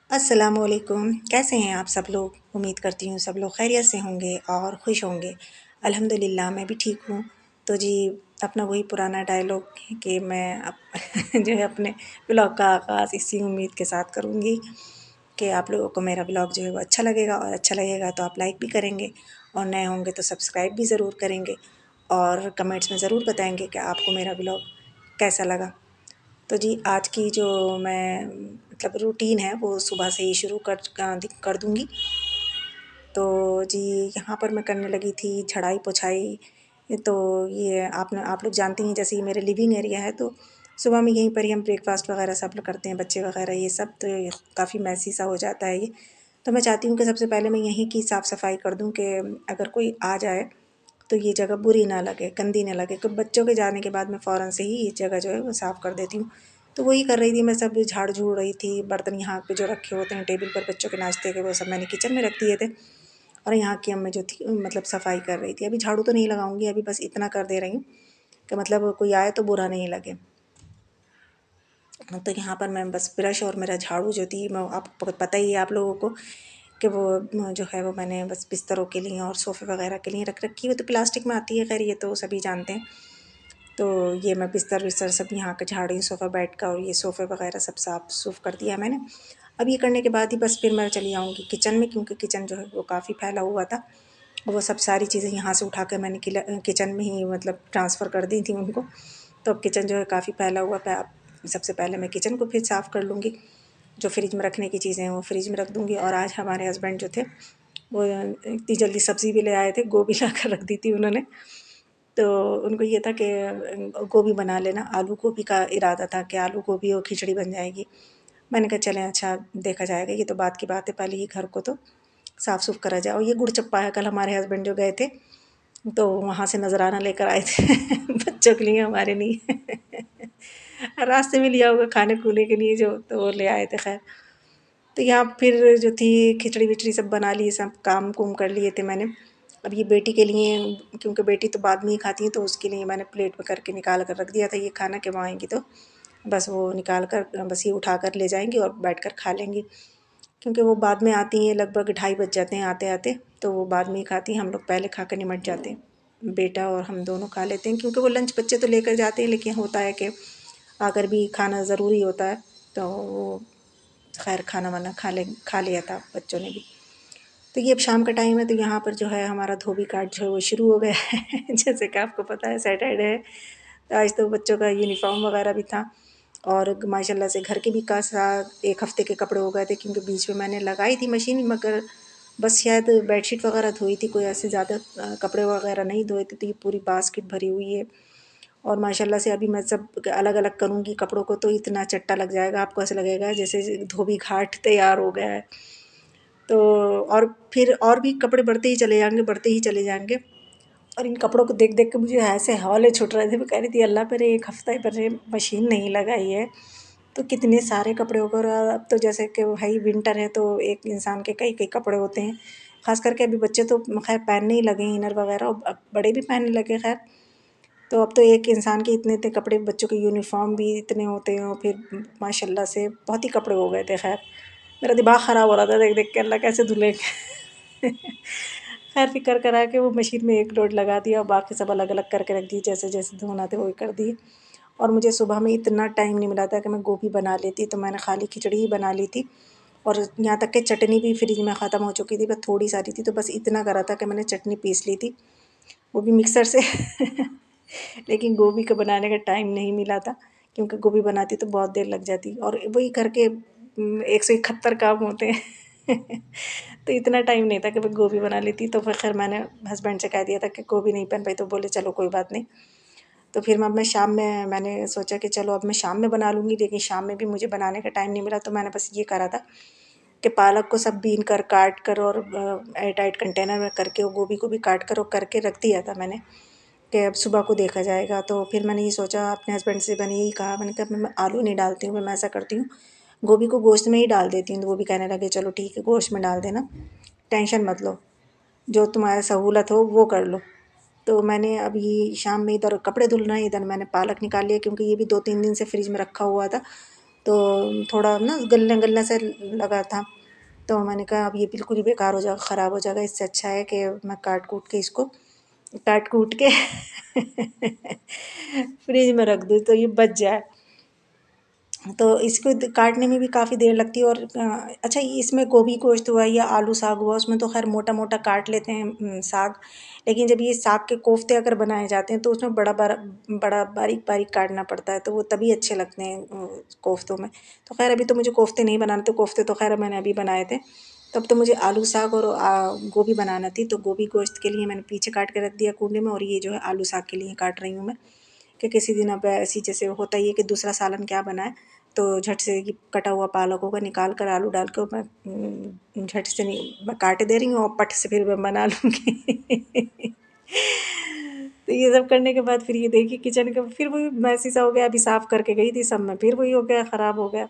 अस्सलामुअलैकुम। कैसे हैं आप सब लोग? उम्मीद करती हूँ सब लोग खैरियत से होंगे और खुश होंगे। अल्हम्दुलिल्लाह मैं भी ठीक हूँ। तो जी, अपना वही पुराना डायलॉग कि मैं जो है अपने व्लॉग का आगाज़ इसी उम्मीद के साथ करूँगी कि आप लोगों को मेरा व्लॉग जो है वो अच्छा लगेगा, और अच्छा लगेगा तो आप लाइक भी करेंगे, और नए होंगे तो सब्सक्राइब भी ज़रूर करेंगे, और कमेंट्स में ज़रूर बताएँगे कि आपको मेरा व्लॉग कैसा लगा। तो जी, आज की जो मैं मतलब रूटीन है वो सुबह से ही शुरू कर दूँगी। तो जी, यहाँ पर मैं करने लगी थी झाड़ाई पोछाई। तो ये आप लोग जानती हैं, जैसे ये मेरे लिविंग एरिया है, तो सुबह में यहीं पर ही हम ब्रेकफ़ास्ट वग़ैरह सब लोग करते हैं, बच्चे वग़ैरह ये सब, तो ये काफ़ी मैसी सा हो जाता है ये। तो मैं चाहती हूँ कि सबसे पहले मैं यहीं की साफ़-सफ़ाई कर दूँ कि अगर कोई आ जाए तो ये जगह बुरी ना लगे, गंदी ना लगे। तो बच्चों के जाने के बाद मैं फ़ौरन से ही ये जगह जो है वो साफ़ कर देती हूँ। तो वही कर रही थी मैं, सब झाड़-झूड़ रही थी। बर्तन यहाँ पे जो रखे होते हैं टेबल पर बच्चों के नाश्ते के, वो सब मैंने किचन में रख दिए थे, और यहाँ की अम्मी जो थी मतलब सफाई कर रही थी। अभी झाड़ू तो नहीं लगाऊँगी, अभी बस इतना कर दे रही हूँ कि मतलब कोई आए तो बुरा नहीं लगे। तो यहाँ पर मैं बस ब्रश और मेरा झाड़ू जो थी, मैं आपको पता ही है आप लोगों को कि वो जो है वो मैंने बस बिस्तरों के लिए और सोफ़े वग़ैरह के लिए रख रखी है। वो तो प्लास्टिक में आती है, ख़ैर ये तो सभी जानते हैं। तो ये मैं बिस्तर-विस्तर सब यहाँ का झाड़ रही हूँ, सोफ़ा बेड का, और ये सोफ़े वग़ैरह सब साफ़-सूफ़ कर दिया मैंने। अब ये करने के बाद ही बस फिर मैं चली जाऊँगी किचन में, क्योंकि किचन जो है वो काफ़ी फैला हुआ था। वो सब सारी चीज़ें यहाँ से उठा कर मैंने किचन में ही मतलब ट्रांसफ़र कर दी थी उनको। तो अब किचन जो है काफ़ी फैला हुआ है। अब सबसे पहले मैं किचन को फिर साफ़ कर लूँगी। जो फ्रिज में रखने की चीज़ें हैं वो फ्रिज में रख दूँगी। और आज हमारे हस्बैंड जो थे वो इतनी जल्दी सब्ज़ी भी ले आए थे, गोभी लाकर रख दी थी उन्होंने। तो उनको ये था कि गोभी बना लेना, आलू गोभी का इरादा था कि आलू गोभी और खिचड़ी बन जाएगी। मैंने कहा चलें, अच्छा देखा जाएगा, ये तो बाद की बात है, पहले ही घर को तो साफ़-सूफ़ करा जाए। और ये गुड़ चप्पा है, कल हमारे हस्बैंड जो गए थे तो वहाँ से नज़राना लेकर आए थे बच्चों के लिए, हमारे लिए रास्ते में लिया होगा खाने-खूने के लिए जो, तो वो ले आए थे खैर। तो यहाँ फिर जो थी खिचड़ी-विचड़ी सब बना ली, सब काम-कुम कर लिए थे मैंने। अब ये बेटी के लिए, क्योंकि बेटी तो बाद में ही खाती है, तो उसके लिए मैंने प्लेट में करके निकाल कर रख दिया था ये खाना, कि वो आएँगी तो बस वो निकाल कर बस ये उठाकर ले जाएँगी और बैठकर खा लेंगी। क्योंकि वो बाद में आती हैं, लगभग ढाई बज जाते हैं आते-आते, तो वो बाद में ही खाती हैं, हम लोग पहले खाकर निमट जाते हैं। बेटा और हम दोनों खा लेते हैं, क्योंकि वो लंच बच्चे तो लेकर जाते हैं, लेकिन होता है कि आकर भी खाना ज़रूरी होता है, तो वो खैर खाना-वाना खा लिया था बच्चों ने भी। तो ये अब शाम का टाइम है, तो यहाँ पर जो है हमारा धोबी काट जो है वो शुरू हो गया है जैसे कि आपको पता है सैटरडे है, तो आज तो बच्चों का यूनिफ़ॉर्म वग़ैरह भी था, और माशाल्लाह से घर के भी कासा 1 हफ़्ते के कपड़े हो गए थे, क्योंकि बीच में मैंने लगाई थी मशीन, मगर बस शायद बेडशीट वग़ैरह धोई थी, कोई ऐसे ज़्यादा कपड़े वग़ैरह नहीं धोए थे, तो ये पूरी बास्केट भरी हुई है। और माशाल्लाह से अभी मैं सब अलग-अलग करूँगी कपड़ों को, तो इतना चट्टा लग जाएगा, आपको ऐसा लगेगा जैसे धोबी घाट तैयार हो गया है। तो और फिर और भी कपड़े बढ़ते ही चले जाएँगे, बढ़ते ही चले जाएँगे, और इन कपड़ों को देख-देख के मुझे ऐसे हौले छूट रहे थे, मैं कह रही थी अल्लाह मेरे 1 हफ़्ता मैंने मशीन नहीं लगाई है, तो कितने सारे कपड़े हो गए। और अब तो जैसे कि भाई विंटर है, तो एक इंसान के कई-कई कपड़े होते हैं। ख़ास करके अभी बच्चे तो ख़ैर पहनने ही लगे हैं इनर वग़ैरह, अब बड़े भी पहनने लगे ख़ैर। तो अब तो एक इंसान के इतने-इतने कपड़े, बच्चों के यूनिफ़ॉर्म भी इतने होते हैं, और फिर माशाल्लाह से बहुत ही कपड़े हो गए थे ख़ैर। मेरा दिमाग ख़राब हो रहा था देख-देख के, अल्लाह कैसे धुलेंगे। ख़ैर फिर कर-करा के वो मशीन में एक लोड लगा दिया, और बाकी सब अलग-अलग करके रख दिए, जैसे-जैसे धोना थे वही कर दिए। और मुझे सुबह में इतना टाइम नहीं मिला था कि मैं गोभी बना लेती, तो मैंने खाली खिचड़ी ही बना ली थी, और यहाँ तक कि चटनी भी फ्रिज में ख़त्म हो चुकी थी, बस थोड़ी सारी थी, तो बस इतना करा था कि मैंने चटनी पीस ली थी, वो भी मिक्सर से लेकिन गोभी का बनाने का टाइम नहीं मिला था, क्योंकि गोभी बनाती तो बहुत देर लग जाती, और वही घर के 171 काम होते हैं तो इतना टाइम नहीं था कि मैं गोभी बना लेती। तो फिर खैर मैंने हस्बैंड से कह दिया था कि गोभी नहीं बन पाई, तो बोले चलो कोई बात नहीं। तो फिर मैं शाम में मैंने सोचा कि चलो अब मैं शाम में बना लूँगी, लेकिन शाम में भी मुझे बनाने का टाइम नहीं मिला, तो मैंने बस ये करा था कि पालक को सब बीन कर, काट कर, और एयर टाइट कंटेनर में करके, और गोभी को भी काट कर और करके रख दिया था मैंने, कि अब सुबह को देखा जाएगा। तो फिर मैंने ये सोचा, अपने हस्बैंड से मैंने यही कहा, मैंने कहा मैं आलू नहीं डालती हूँ, मैं ऐसा करती हूँ गोभी को गोश्त में ही डाल देती हूँ। तो वो भी कहने लगे चलो ठीक है, गोश्त में डाल देना, टेंशन मत लो, जो तुम्हारा सहूलत हो वो कर लो। तो मैंने अभी शाम में इधर कपड़े धुलना है, इधर मैंने पालक निकाल लिया, क्योंकि ये भी 2-3 दिन से फ्रिज में रखा हुआ था, तो थोड़ा ना गलने गलने से लगा था। तो मैंने कहा अब ये बिल्कुल ही बेकार हो जाएगा, ख़राब हो जाएगा, इससे अच्छा है कि मैं काट कूट के फ्रिज में रख दूँ तो ये बच जाए। तो इसको काटने में भी काफ़ी देर लगती है। और अच्छा, ये इसमें गोभी गोश्त हुआ या आलू साग हुआ, उसमें तो खैर मोटा मोटा काट लेते हैं साग। लेकिन जब ये साग के कोफ्ते अगर बनाए जाते हैं तो उसमें बड़ा बारीक बारीक काटना पड़ता है, तो वो तभी अच्छे लगते हैं कोफ्तों में। तो खैर अभी तो मुझे कोफ्ते नहीं बनाने थे, कोफ्ते तो खैर मैंने अभी बनाए थे। तब तो मुझे आलू साग और गोभी बनाना थी, तो गोभी गोश्त के लिए मैंने पीछे काट के रख दिया कूंडे में, और ये जो है आलू साग के लिए काट रही हूँ मैं, कि किसी दिन अब ऐसी जैसे होता ही है कि दूसरा सालन क्या बनाए, तो झट से ये कटा हुआ पालक होगा निकाल कर आलू डाल के मैं झट से मैं काट दे रही हूँ और पट से फिर मैं बना लूँगी। तो ये सब करने के बाद फिर ये देखिए किचन का फिर वही मैसी सा हो गया। अभी साफ़ करके गई थी सब में, फिर वही हो गया, ख़राब हो गया।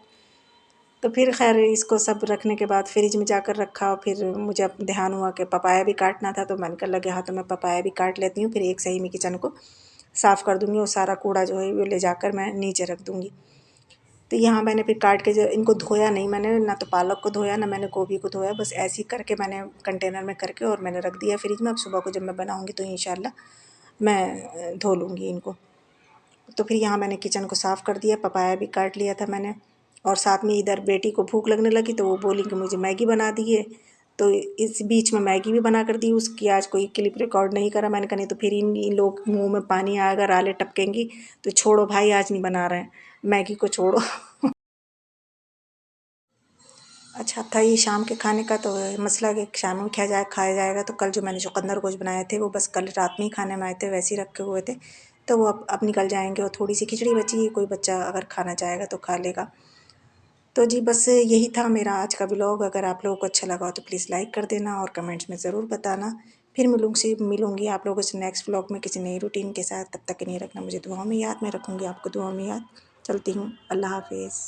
तो फिर खैर इसको सब रखने के बाद फ्रिज में जाकर रखा, और फिर मुझे अब ध्यान हुआ कि पपाया भी काटना था, तो मैंने कहा लगे हाथों में पपाया भी काट लेती हूँ, फिर एक सही में किचन को साफ़ कर दूँगी और सारा कूड़ा जो है वो ले जाकर मैं नीचे रख दूँगी। तो यहाँ मैंने फिर काट के जो इनको धोया नहीं मैंने, ना तो पालक को धोया ना मैंने गोभी को धोया, बस ऐसे ही करके मैंने कंटेनर में करके और मैंने रख दिया फ्रिज में। अब सुबह को जब मैं बनाऊँगी तो इंशाल्लाह मैं धो लूँगी इनको। तो फिर यहाँ मैंने किचन को साफ़ कर दिया, पपाया भी काट लिया था मैंने, और साथ में इधर बेटी को भूख लगने लगी तो वो बोली कि मुझे मैगी बना दिए। तो इस बीच में मैगी भी बना कर दी, उसकी आज कोई क्लिप रिकॉर्ड नहीं करा मैंने, कहा नहीं तो फिर इन लोग मुंह में पानी आएगा, राले टपकेंगी। तो छोड़ो भाई, आज नहीं बना रहे हैं, मैगी को छोड़ो। अच्छा था ये शाम के खाने का तो मसला कि शाम में खाया जाएगा। तो कल जो मैंने चुकंदर गोश्त बनाए थे वो बस कल रात में ही खाने में आए थे, वैसे ही रखे हुए थे, तो वो अब निकल जाएंगे। और थोड़ी सी खिचड़ी बची है, कोई बच्चा अगर खाना चाहेगा तो खा लेगा। तो जी बस यही था मेरा आज का व्लॉग। अगर आप लोगों को अच्छा लगा हो तो प्लीज़ लाइक कर देना और कमेंट्स में ज़रूर बताना। फिर मिलूँगी आप लोगों से नेक्स्ट व्लॉग में किसी नई रूटीन के साथ। तब तक के लिए रखना मुझे दुआओं में याद, मैं रखूँगी आपको दुआओं में याद। चलती हूँ, अल्लाह हाफ़िज़।